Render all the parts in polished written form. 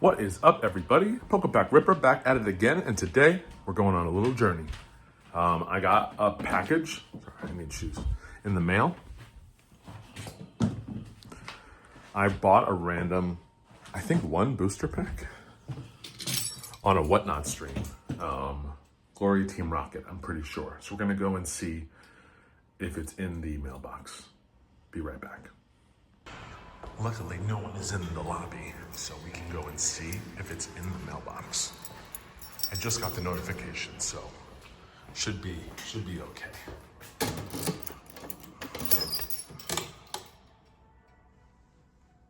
What is up, everybody? Pokepack Ripper back at it again, and today we're going on a little journey. I got a package, sorry, I need shoes, in the mail. I bought a random, I think one booster pack on a Whatnot stream. Glory Team Rocket, I'm pretty sure. So we're gonna go and see if it's in the mailbox. Be right back. Luckily, no one is in the lobby, so we can go and see if it's in the mailbox. I just got the notification, so should be okay.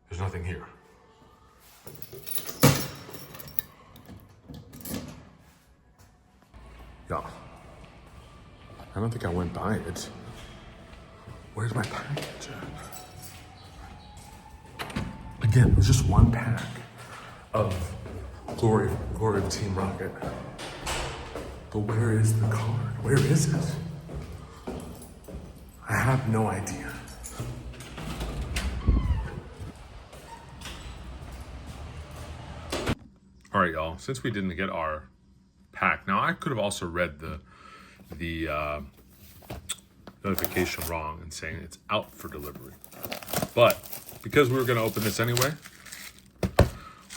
There's nothing here. Y'all, I don't think I went by it. Where's my package at? Again, it was just one pack of Glory Team Rocket. But where is the card? Where is it? I have no idea. All right, y'all, since we didn't get our pack, now I could have also read the notification wrong and saying it's out for delivery. But because we were going to open this anyway,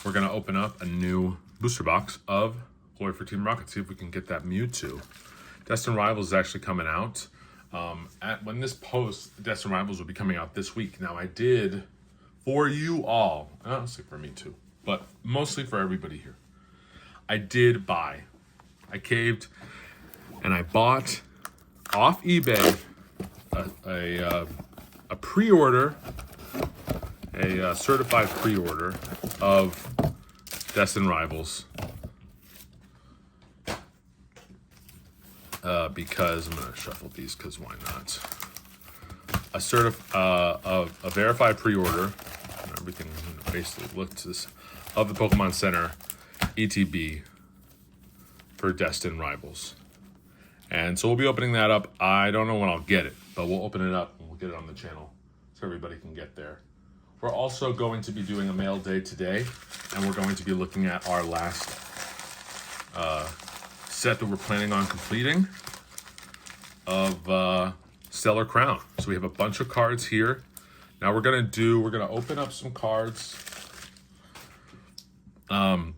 we're going to open up a new booster box of Glory for Team Rocket, see if we can get that Mewtwo. Destined Rivals is actually coming out. When this posts, Destined Rivals will be coming out this week. Now, I did, for you all, and honestly for me too, but mostly for everybody here, I did buy. I caved, and I bought off eBay a pre-order, a certified pre-order of Destined Rivals because I'm gonna shuffle these because why not? A verified pre-order, everything basically looks this of the Pokemon Center ETB for Destined Rivals. And so we'll be opening that up. I don't know when I'll get it, but we'll open it up and we'll get it on the channel so everybody can get there. We're also going to be doing a mail day today, and we're going to be looking at our last set that we're planning on completing of Stellar Crown. So we have a bunch of cards here. Now we're gonna open up some cards, open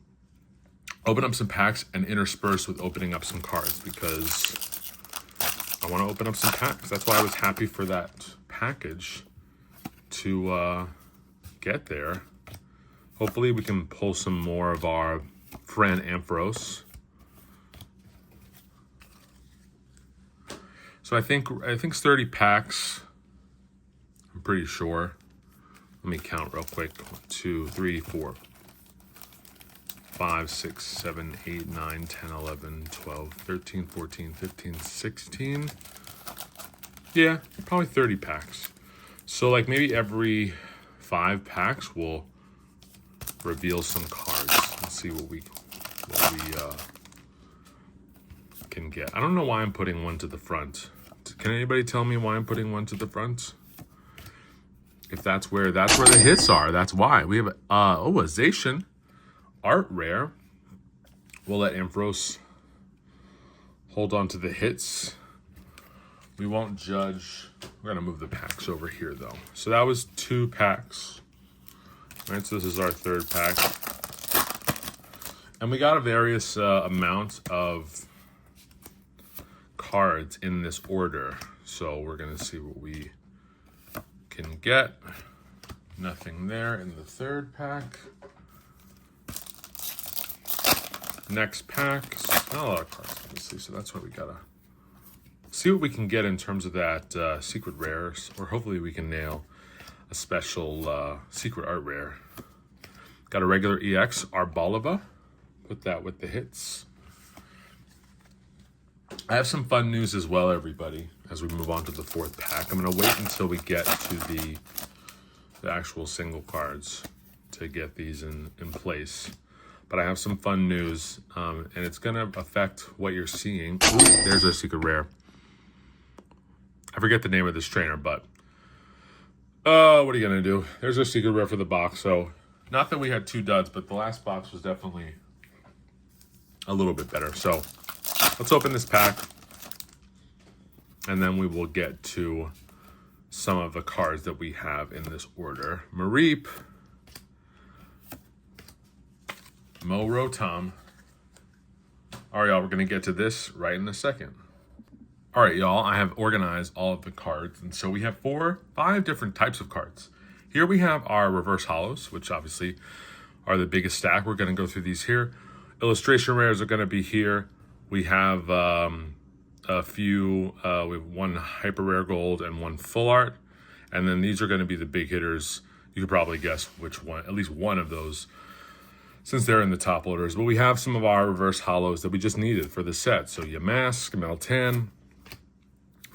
up some packs and intersperse with opening up some cards because I want to open up some packs. That's why I was happy for that package to get there. Hopefully we can pull some more of our friend Ampharos. So I think it's 30 packs. I'm pretty sure. Let me count real quick. 1, 2, 3, 4, 5, 6, 7, 8, 9, 10, 11, 12, 13, 14, 15, 16. Yeah, probably 30 packs. So like maybe every 5 packs we'll reveal some cards and see what we can get. I don't know why I'm putting one to the front. Can anybody tell me why I'm putting one to the front? If that's where the hits are, that's why. We have a Zacian Art Rare. We'll let Ampharos hold on to the hits. We won't judge. We're gonna move the packs over here though. So that was 2 packs. All right, so this is our 3rd pack. And we got a various amount of cards in this order. So we're gonna see what we can get. Nothing there in the 3rd pack. Next pack, not a lot of cards, obviously, so that's why we gotta see what we can get in terms of that secret rares, or hopefully we can nail a special secret art rare. Got a regular EX Arboliva, put that with the hits. I have some fun news as well, everybody, as we move on to the 4th pack. I'm gonna wait until we get to the actual single cards to get these in place. But I have some fun news, and it's gonna affect what you're seeing. Ooh, there's our secret rare. I forget the name of this trainer, but what are you gonna do? There's our secret rare for the box. So Not that we had 2 duds, but the last box was definitely a little bit better. So let's open this pack, and then we will get to some of the cards that we have in this order. Mareep, Mo Rotom. All right, y'all, we're going to get to this right in a second. All right, y'all, I have organized all of the cards, and so we have 5 different types of cards. Here we have our reverse hollows, which obviously are the biggest stack. We're going to go through these here. Illustration rares are going to be here. We have a few, we have 1 hyper rare gold and 1 full art. And then these are going to be the big hitters. You could probably guess which one, at least one of those, since they're in the top loaders. But we have some of our reverse hollows that we just needed for the set. So Yamask, Meltan,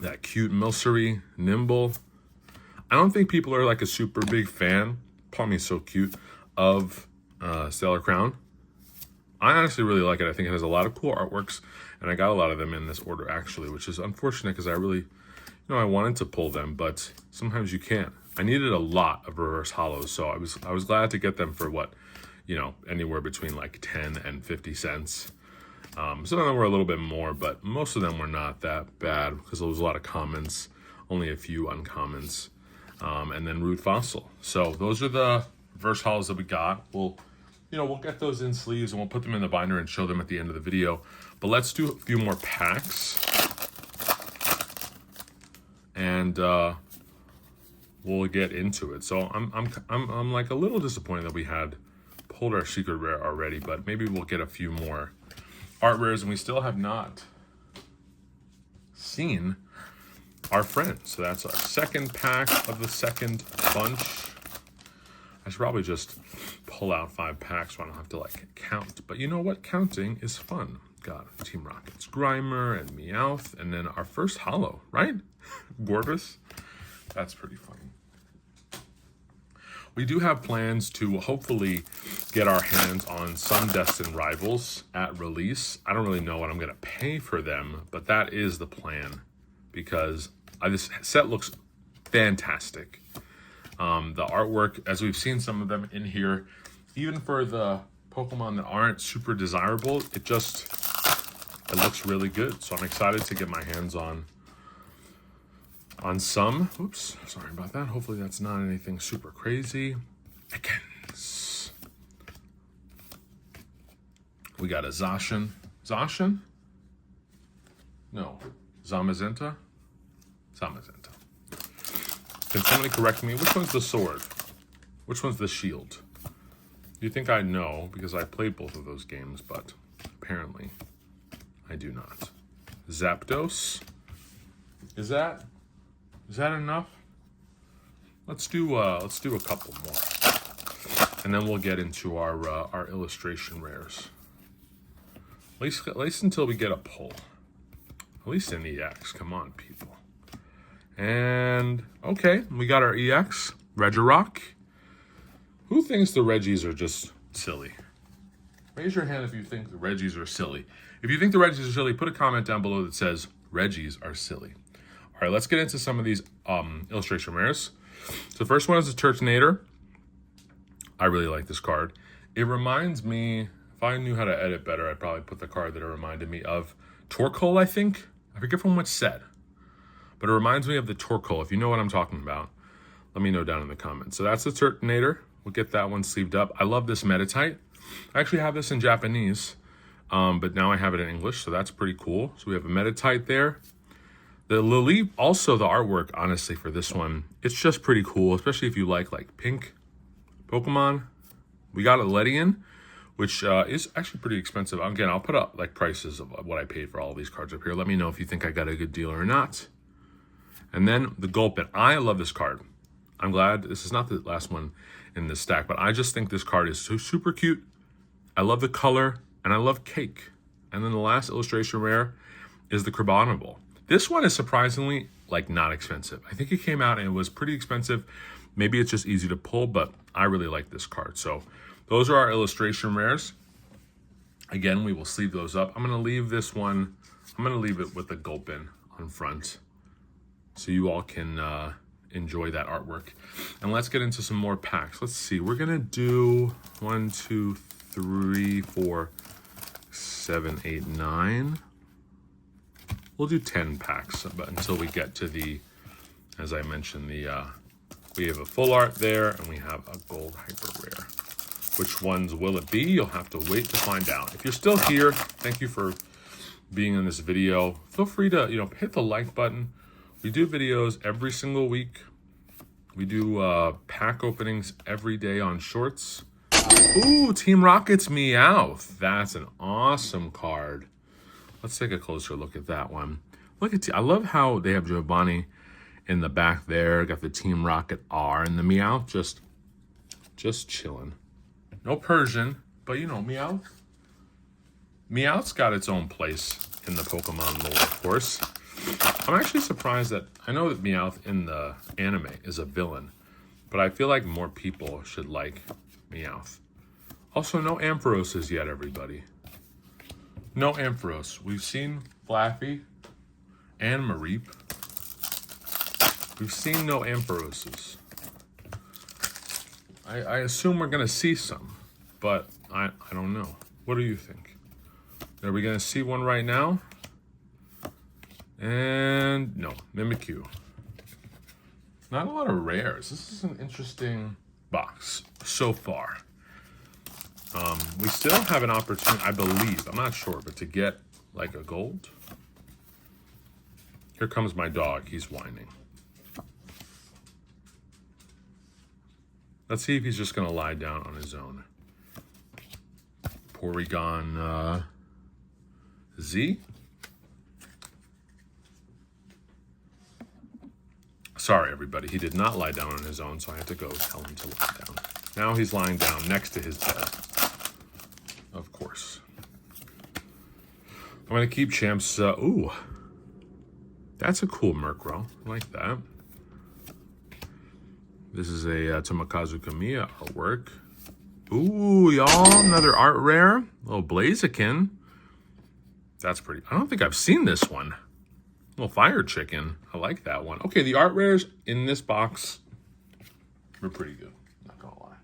that cute Milcery, Nimble. I don't think people are like a super big fan, Palmy's so cute, of Stellar Crown. I honestly really like it. I think it has a lot of cool artworks, and I got a lot of them in this order actually, which is unfortunate because I really, I wanted to pull them, but sometimes you can't. I needed a lot of reverse hollows, so I was glad to get them for what, anywhere between like 10 and 50 cents. Some of them were a little bit more, but most of them were not that bad because there was a lot of commons, only a few uncommons, and then Root Fossil. So those are the reverse hollows that we got. We'll get those in sleeves and we'll put them in the binder and show them at the end of the video. But let's do a few more packs, and we'll get into it. So I'm like a little disappointed that we had pulled our secret rare already, but maybe we'll get a few more art rares, and we still have not seen our friends. So that's our second pack of the second bunch. I should probably just pull out 5 packs so I don't have to like count. But you know what? Counting is fun. Got Team Rocket's Grimer and Meowth, and then our first hollow, right? Gorbis. That's pretty funny. We do have plans to hopefully get our hands on some Destined Rivals at release. I don't really know what I'm going to pay for them, but that is the plan because this set looks fantastic. The artwork, as we've seen some of them in here, even for the Pokemon that aren't super desirable, it looks really good. So I'm excited to get my hands on some. Oops, sorry about that. Hopefully that's not anything super crazy. Ekans. We got a Zacian. Zacian? No. Zamazenta? Zamazenta. Can somebody correct me? Which one's the sword? Which one's the shield? You think I know because I played both of those games, but apparently I do not. Zapdos. Is that enough? Let's do a couple more, and then we'll get into our illustration rares. At least until we get a pull. At least an EX. Come on, people. And okay, we got our EX Regirock. Who thinks the Reggies are just silly? Raise your hand if you think the Reggies are silly. If you think the Reggies are silly, put a comment down below that says Reggies are silly. All right, let's get into some of these illustration rares. So the first one is a Turtonator. I really like this card. It reminds me, if I knew how to edit better, I'd probably put the card that it reminded me of. Torkoal, I think. I forget from which set. But it reminds me of the Torkoal. If you know what I'm talking about, let me know down in the comments. So that's the Turtonator. We'll get that one sleeved up. I love this Meditite. I actually have this in Japanese, but now I have it in English, so that's pretty cool. So we have a Meditite there. The Lily, also the artwork, honestly, for this one, it's just pretty cool, especially if you like pink Pokemon. We got a Ledian, which is actually pretty expensive. Again, I'll put up like prices of what I paid for all of these cards up here. Let me know if you think I got a good deal or not. And then the Gulpin. I love this card. I'm glad this is not the last one in this stack, but I just think this card is so super cute. I love the color, and I love cake. And then the last illustration rare is the Carbonable. This one is surprisingly not expensive. I think it came out and it was pretty expensive. Maybe it's just easy to pull, but I really like this card. So those are our illustration rares. Again, we will sleeve those up. I'm going to leave this one, I'm going to leave it with the Gulpin on front so you all can enjoy that artwork. And let's get into some more packs. Let's see. We're going to do 1, 2, 3, 4, 7, 8, 9. We'll do 10 packs, but until we get to the, as I mentioned, we have a full art there, and we have a gold hyper rare. Which ones will it be? You'll have to wait to find out. If you're still here, thank you for being in this video. Feel free to, hit the like button. We do videos every single week. We do pack openings every day on Shorts. Ooh, Team Rocket's Meowth. That's an awesome card. Let's take a closer look at that one. Look at, I love how they have Giovanni in the back there. Got the Team Rocket R and the Meowth just chilling. No Persian, but Meowth. Meowth's got its own place in the Pokemon lore, of course. I'm actually surprised that, I know that Meowth in the anime is a villain, but I feel like more people should like Meowth. Also, no Amphiroses yet, everybody. No Ampharos. We've seen Flaffy and Mareep. We've seen no Amphiroses. I assume we're going to see some, but I don't know. What do you think? Are we going to see one right now? And no, Mimikyu. Not a lot of rares. This is an interesting box so far. We still have an opportunity, I believe, I'm not sure, but to get like a gold. Here comes my dog. He's whining. Let's see if he's just going to lie down on his own. Porygon Z. Sorry, everybody. He did not lie down on his own, so I had to go tell him to lie down. Now he's lying down next to his bed. Of course. I'm going to keep Champs. Ooh. That's a cool Murkrow. I like that. This is a Tomokazu Kamiya artwork. Ooh, y'all. Another art rare. A little Blaziken. That's pretty. I don't think I've seen this one. A little Fire Chicken. I like that one. Okay, the art rares in this box were pretty good. Not going to lie.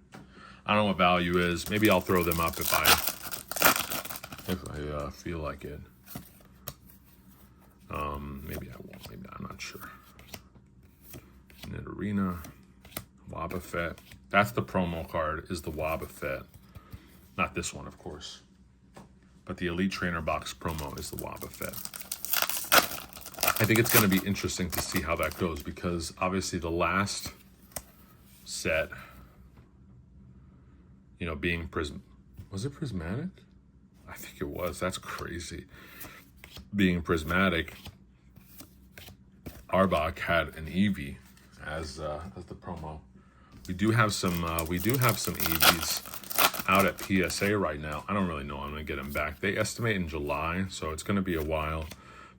I don't know what value is. Maybe I'll throw them up if I feel like it. Maybe I won't. Maybe I'm not sure. Nidorina, Wobbuffet. That's the promo card. Is the Wobbuffet? Not this one, of course. But the Elite Trainer box promo is the Wobbuffet. I think it's going to be interesting to see how that goes because obviously the last set, being was it prismatic? I think it was. That's crazy. Being prismatic, Arbok had an Eevee as the promo. We do have some Eevees out at PSA right now. I don't really know. I'm gonna get them back. They estimate in July, so it's gonna be a while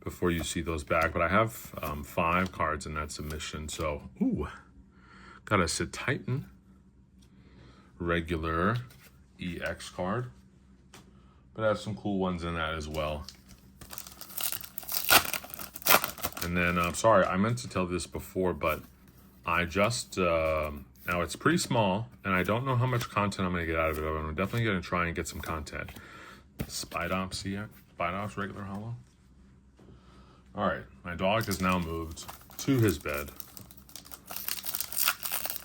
before you see those back. But I have 5 cards in that submission. So, ooh, got a Titan regular EX card. But I have some cool ones in that as well. And then, sorry, I meant to tell this before, but I just, now it's pretty small, and I don't know how much content I'm going to get out of it. I'm definitely going to try and get some content. Spidops here. Spidops regular hollow. All right, my dog has now moved to his bed.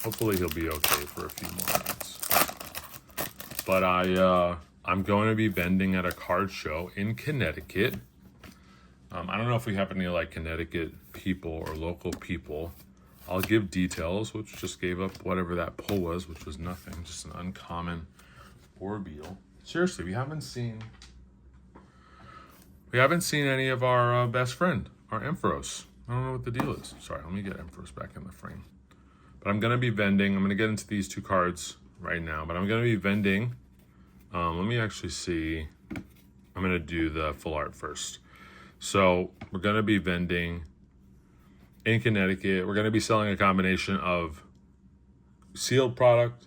Hopefully he'll be okay for a few more minutes. But I'm going to be vending at a card show in Connecticut. I don't know if we have any Connecticut people or local people. I'll give details, which just gave up whatever that pull was, which was nothing, just an uncommon Orbeal. Seriously, we haven't seen any of our best friend, our Ampharos. I don't know what the deal is. Sorry, let me get Ampharos back in the frame. But I'm going to be vending. I'm going to get into these 2 cards right now, but I'm going to be vending. Let me actually see. I'm going to do the full art first. So we're going to be vending in Connecticut. We're going to be selling a combination of sealed product,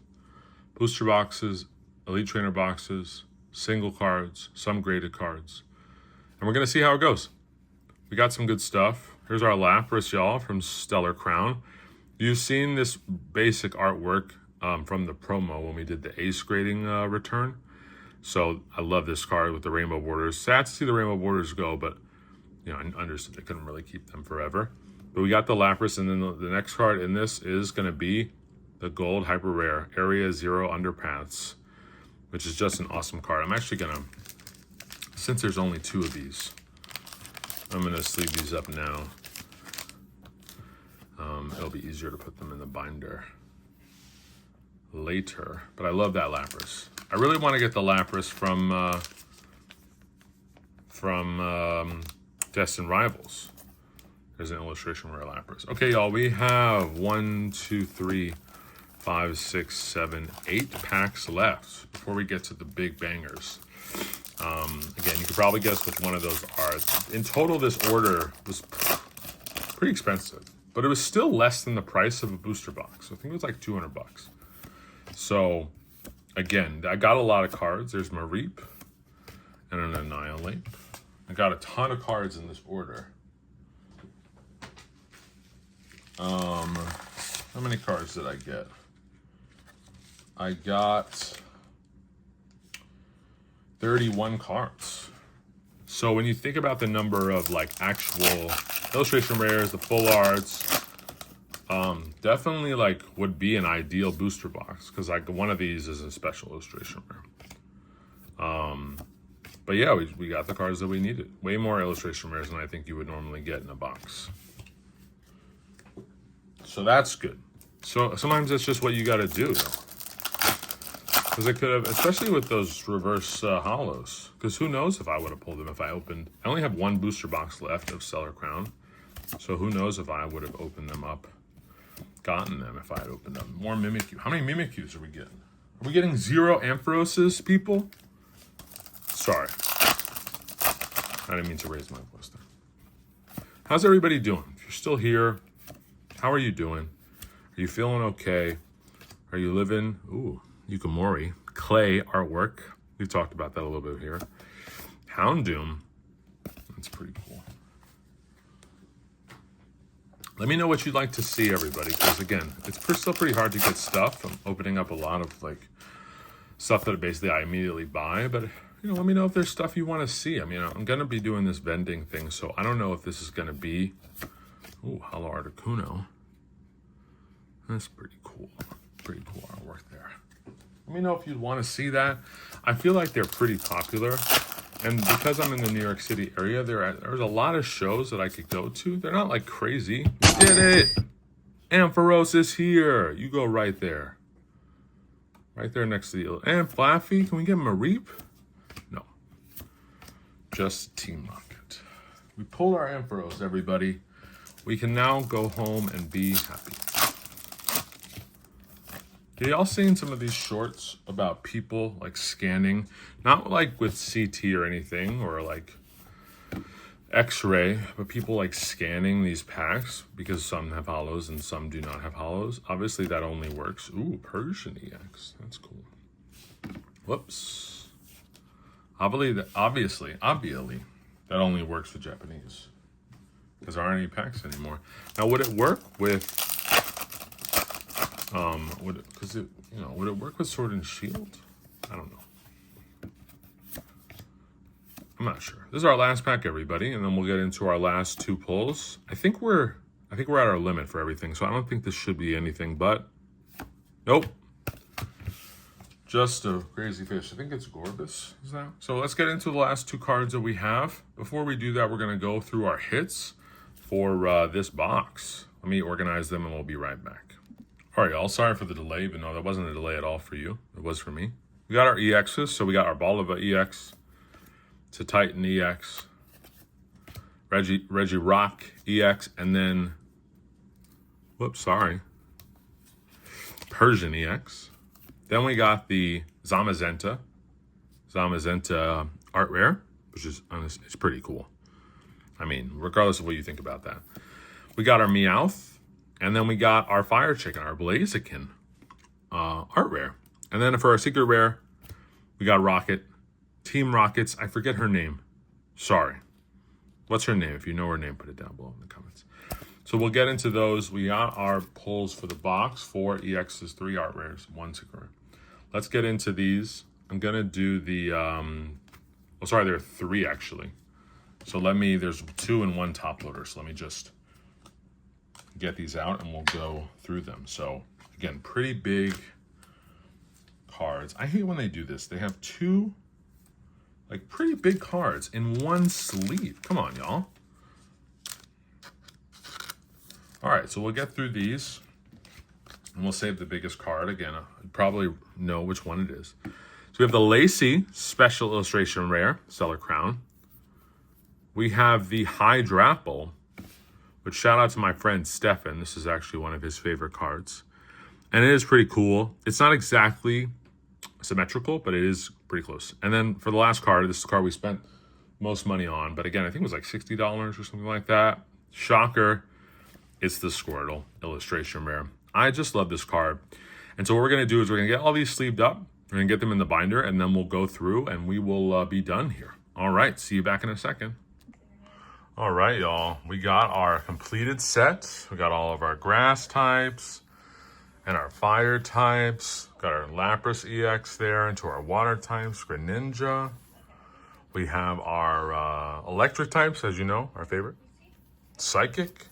booster boxes, Elite Trainer boxes, single cards, some graded cards. And we're going to see how it goes. We got some good stuff. Here's our Lapras, y'all, from Stellar Crown. You've seen this basic artwork from the promo when we did the ace grading return. So I love this card with the rainbow borders. Sad to see the rainbow borders go, but you know, I understood they couldn't really keep them forever. But we got the Lapras, and then the next card in this is going to be the gold hyper rare Area 0 Underpaths, which is just an awesome card. I'm actually going to, since there's only 2 of these, I'm going to sleeve these up now. It'll be easier to put them in the binder later. But I love that Lapras. I really want to get the Lapras from Destined Rivals. There's an illustration rare Lapras. Okay, y'all, we have 1, 2, 3, 5, 6, 7, 8 packs left before we get to the big bangers. Again, you could probably guess which one of those are. In total, this order was pretty expensive, but it was still less than the price of a booster box. I think it was like $200. So, again, I got a lot of cards. There's Mareep and an Annihilate. I got a ton of cards in this order. How many cards did I get? I got 31 cards. So when you think about the number of like actual illustration rares, the full arts, definitely like would be an ideal booster box, because like one of these is a special illustration rare. But yeah, we got the cards that we needed. Way more illustration rares than I think you would normally get in a box. So that's good. So sometimes that's just what you got to do, though. Because I could have, especially with those reverse hollows, because who knows if I would have pulled them if I opened. I only have 1 booster box left of Stellar Crown. So who knows if I would have opened them up, gotten them if I had opened them. More Mimikyu. How many Mimikyus are we getting? Are we getting 0 Amphiroses, people? Sorry. I didn't mean to raise my voice there. How's everybody doing? If you're still here, how are you doing? Are you feeling okay? Are you living? Ooh, Yukimori. Clay artwork. We've talked about that a little bit here. Houndoom. That's pretty cool. Let me know what you'd like to see, everybody, because again, it's still pretty hard to get stuff. I'm opening up a lot of like stuff that basically I immediately buy, but you know, let me know if there's stuff you want to see. I mean, I'm gonna be doing this vending thing, so I don't know if this is gonna be. Ooh, Hollow Articuno. That's pretty cool. Pretty cool artwork there. Let me know if you'd want to see that. I feel like they're pretty popular. And because I'm in the New York City area, there's a lot of shows that I could go to. They're not like crazy. We did it! Ampharos here. You go right there. Right there next to the... And Flaffy, can we get him a Reap? No. Just Team Rocket. We pulled our Ampharos, everybody. We can now go home and be happy. Y'all seen some of these shorts about people like scanning, not like with CT or anything or like X-ray, but people like scanning these packs because some have hollows and some do not have hollows. Obviously that only works. Ooh, Persian EX. That's cool. Whoops. Obviously, that only works for Japanese because there aren't any packs anymore. Now, would it work with... would it work with Sword and Shield? I don't know. I'm not sure. This is our last pack, everybody, and then we'll get into our last 2 pulls. I think we're at our limit for everything, so I don't think this should be anything but... Nope. Just a crazy fish. I think it's Gorbis, is that? So let's get into the last 2 cards that we have. Before we do that, we're going to go through our hits for this box. Let me organize them and we'll be right back. All right, y'all. Sorry for the delay, even though that wasn't a delay at all for you. It was for me. We got our EXs. So we got our Balava EX, to Titan EX, Reggie Rock EX, and then, Persian EX. Then we got the Zamazenta Art Rare, which is it's pretty cool. I mean, regardless of what you think about that. We got our Meowth. And then we got our Fire Chicken, our Blaziken art rare. And then for our secret rare, we got Rocket. Team Rockets. I forget her name. Sorry. What's her name? If you know her name, put it down below in the comments. So we'll get into those. We got our pulls for the box, 4 EXs, 3 art rares, 1 secret rare. Let's get into these. I'm gonna do the, oh sorry, there are 3 actually. So there's 2 and 1 top loader. So let me just get these out and we'll go through them. So again, pretty big cards. I hate when they do this. They have 2 like pretty big cards in 1 sleeve. Come on, y'all. All right, so we'll get through these and we'll save the biggest card. Again, you probably know which one it is. So we have the Lacey Special Illustration Rare, Stellar Crown. We have the Hydrapple, which shout out to my friend Stefan. This is actually one of his favorite cards. And it is pretty cool. It's not exactly symmetrical, but it is pretty close. And then for the last card, this is the card we spent most money on. But again, I think it was like $60 or something like that. Shocker. It's the Squirtle Illustration Rare. I just love this card. And so what we're going to do is we're going to get all these sleeved up. We're going to get them in the binder, and then we'll go through, and we will be done here. All right, see you back in a second. All right, y'all. We got our completed set. We got all of our grass types and our fire types. Got our Lapras EX there into our water types, Greninja. We have our electric types, as you know, our favorite. Psychic.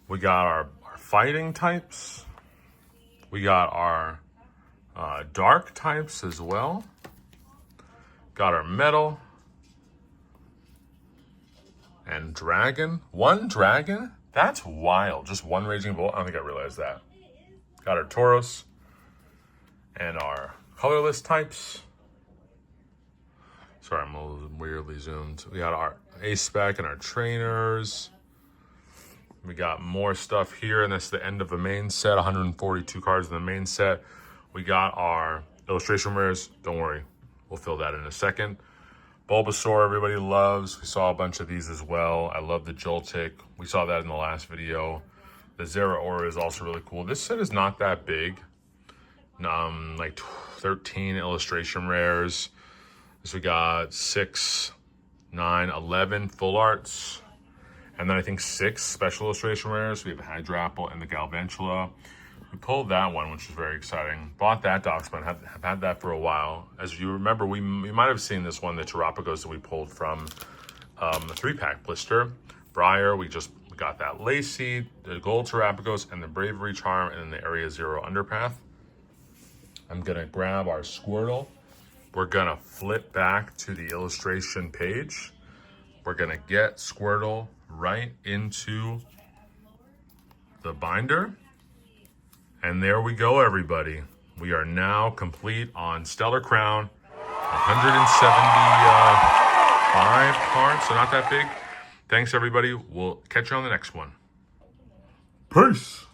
We got our fighting types. We got our dark types as well. Got our metal. And dragon. 1 dragon? That's wild. Just 1 raging bolt. I don't think I realized that. Got our Tauros. And our colorless types. Sorry, I'm a little weirdly zoomed. We got our A-Spec and our trainers. We got more stuff here, and that's the end of the main set. 142 cards in the main set. We got our illustration rares. Don't worry, we'll fill that in a second. Bulbasaur, everybody loves. We saw a bunch of these as well. I love the Joltik. We saw that in the last video. The Zeraora is also really cool. This set is not that big. Like 13 illustration rares. So we got 6, 9, 11 full arts. And then I think 6 special illustration rares. We have the Hydrapple and the Galvantula. We pulled that one, which was very exciting. Bought that Doxman, have had that for a while. As you remember, you might have seen this one, the Terrapagos that we pulled from the 3-pack blister. Briar, we got that Lacey, the Gold Terrapagos, and the Bravery Charm, and then the Area 0 Underpath. I'm gonna grab our Squirtle. We're gonna flip back to the illustration page. We're gonna get Squirtle right into the binder. And there we go, everybody. We are now complete on Stellar Crown. 175 cards, so not that big. Thanks, everybody. We'll catch you on the next one. Peace.